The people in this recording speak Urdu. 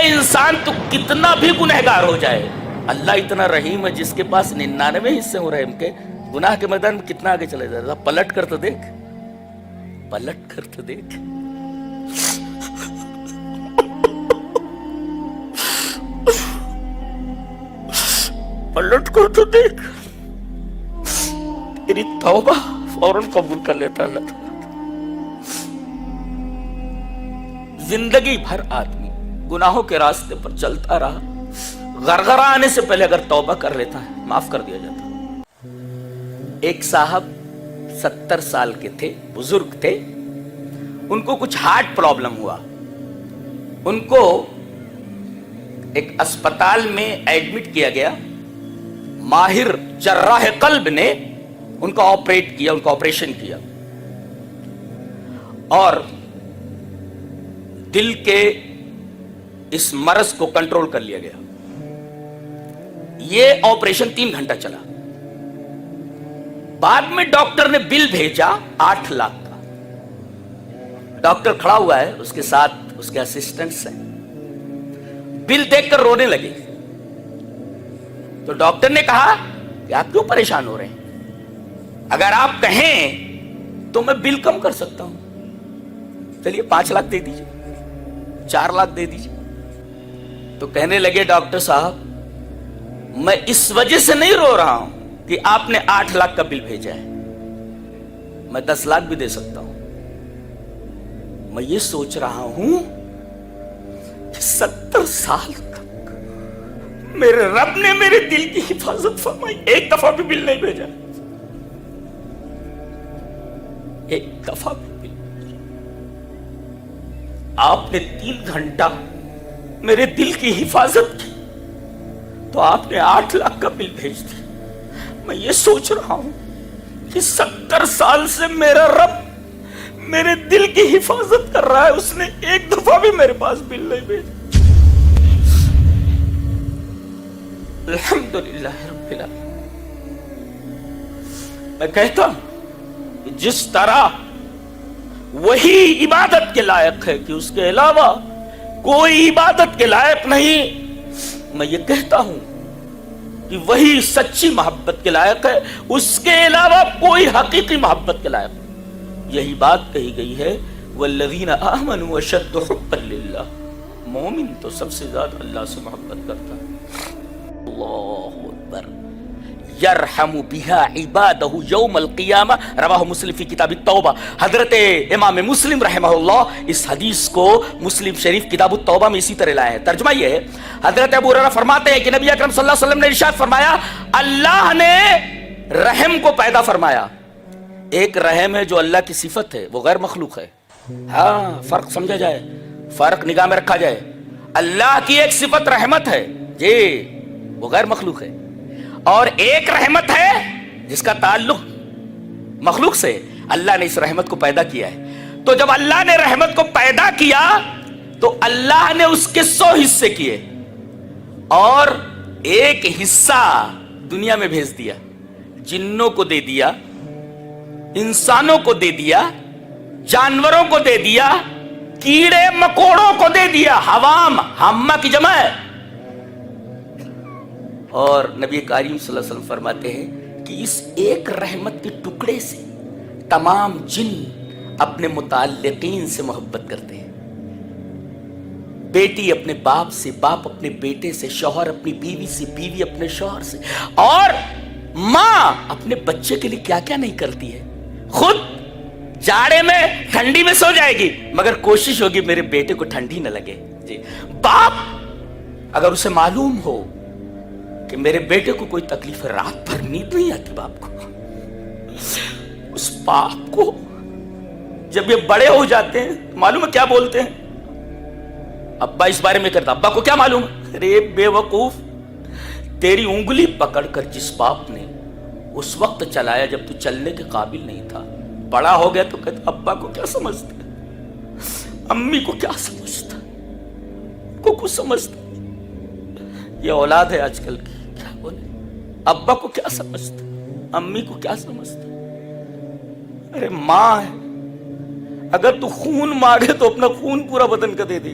انسان تو کتنا بھی گنہگار ہو جائے، اللہ اتنا رحیم ہے جس کے پاس 99 حصے ہو رحم کے، گناہ کے میدان میں کتنا آگے چلے جائے. پلٹ کر تو دیکھ، پلٹ کر تو دیکھ. پلٹ کر تو دیکھ، تیری توبہ فوراً قبول کر لیتا اللہ تعالیٰ. زندگی بھر آدمی گناہوں کے راستے پر چلتا رہا، غرغرہ آنے سے پہلے اگر توبہ کر لیتا ہے معاف کر دیا جاتا. ایک صاحب 70 سال کے تھے، بزرگ تھے، ان کو کچھ ہارٹ پرابلم ہوا. ان کو ایک اسپتال میں ایڈمٹ کیا گیا. ماہر جراح قلب نے ان کا آپریٹ کیا، ان کا آپریشن کیا، اور دل کے اس مرض کو کنٹرول کر لیا گیا. یہ آپریشن 3 گھنٹہ چلا. بعد میں ڈاکٹر نے بل بھیجا 8 لاکھ کا. ڈاکٹر کھڑا ہوا ہے، اس کے ساتھ اس کے اسسٹنٹس ہیں. بل دیکھ کر رونے لگے. تو ڈاکٹر نے کہا کہ آپ کیوں پریشان ہو رہے ہیں؟ اگر آپ کہیں تو میں بل کم کر سکتا ہوں. چلیے 5 لاکھ دے دیجیے، 4 لاکھ دے دیجیے. تو کہنے لگے ڈاکٹر صاحب میں اس وجہ سے نہیں رو رہا ہوں کہ آپ نے 8 لاکھ کا بل بھیجا ہے، میں 10 لاکھ بھی دے سکتا ہوں. میں یہ سوچ رہا ہوں کہ 70 سال تک میرے رب نے میرے دل کی حفاظت فرمائی، ایک دفعہ بھی بل نہیں بھیجا، ایک دفعہ بھی بل. آپ نے 3 گھنٹہ میرے دل کی حفاظت کی تو آپ نے 8 لاکھ کا بل بھیج دیا. میں یہ سوچ رہا ہوں کہ 70 سال سے میرا رب میرے دل کی حفاظت کر رہا ہے، اس نے ایک دفعہ بھی میرے پاس بل نہیں بھیجا. الحمدللہ رب العالمین. میں کہتا ہوں کہ جس طرح وہی عبادت کے لائق ہے کہ اس کے علاوہ کوئی عبادت کے لائق نہیں، میں یہ کہتا ہوں کہ وہی سچی محبت کے لائق ہے، اس کے علاوہ کوئی حقیقی محبت کے لائق نہیں. یہی بات کہی گئی ہے والذین آمنوا اشد حبا للہ. مومن تو سب سے زیادہ اللہ سے محبت کرتا ہے. اللہ اکبر. یرحم بہا عبادہ یوم القیامہ. رواہ مسلم فی کتاب التوبہ. حضرت امام مسلم رحمہ اللہ اس حدیث کو مسلم شریف کتاب التوبہ میں اسی طرح لائے ہیں. ترجمہ یہ ہے، حضرت ابو ہریرہ فرماتے ہیں کہ نبی اکرم صلی اللہ علیہ وسلم نے ارشاد فرمایا اللہ نے رحم کو پیدا فرمایا. ایک رحم ہے جو اللہ کی صفت ہے، وہ غیر مخلوق ہے. ہاں فرق سمجھا جائے، فرق نگاہ میں رکھا جائے. اللہ کی ایک صفت رحمت ہے جی، وہ غیر مخلوق ہے، اور ایک رحمت ہے جس کا تعلق مخلوق سے. اللہ نے اس رحمت کو پیدا کیا ہے. تو جب اللہ نے رحمت کو پیدا کیا تو اللہ نے اس کے 100 حصے کیے اور ایک حصہ دنیا میں بھیج دیا. جنوں کو دے دیا، انسانوں کو دے دیا، جانوروں کو دے دیا، کیڑے مکوڑوں کو دے دیا. حوام ہمہ کی جمع ہے. اور نبی کریم صلی اللہ علیہ وسلم فرماتے ہیں کہ اس ایک رحمت کے ٹکڑے سے تمام جن اپنے متعلقین سے محبت کرتے ہیں. بیٹی اپنے باپ سے، باپ اپنے بیٹے سے، شوہر اپنی بیوی سے، بیوی اپنے شوہر سے، اور ماں اپنے بچے کے لیے کیا کیا نہیں کرتی ہے. خود جاڑے میں ٹھنڈی میں سو جائے گی مگر کوشش ہوگی میرے بیٹے کو ٹھنڈی نہ لگے. جی باپ اگر اسے معلوم ہو کہ میرے بیٹے کو کوئی تکلیف ہے، رات بھر نیند نہیں آتی باپ کو، اس باپ کو جب یہ بڑے ہو جاتے ہیں معلوم ہے کیا بولتے ہیں؟ ابا اس بارے میں کرتا، ابا کو کیا معلوم؟ ارے بے وقوف، تیری انگلی پکڑ کر جس باپ نے اس وقت چلایا جب تو چلنے کے قابل نہیں تھا، بڑا ہو گیا تو کہتا ابا کو کیا سمجھتا، امی کو کیا سمجھتا، کو کچھ سمجھتا. یہ اولاد ہے آج کل کی، کیا بولے، ابا کو کیا سمجھتا، امی کو کیا سمجھتا. ارے ماں ہے، اگر تو خون مانگے تو اپنا خون پورا بدن کا دے دے.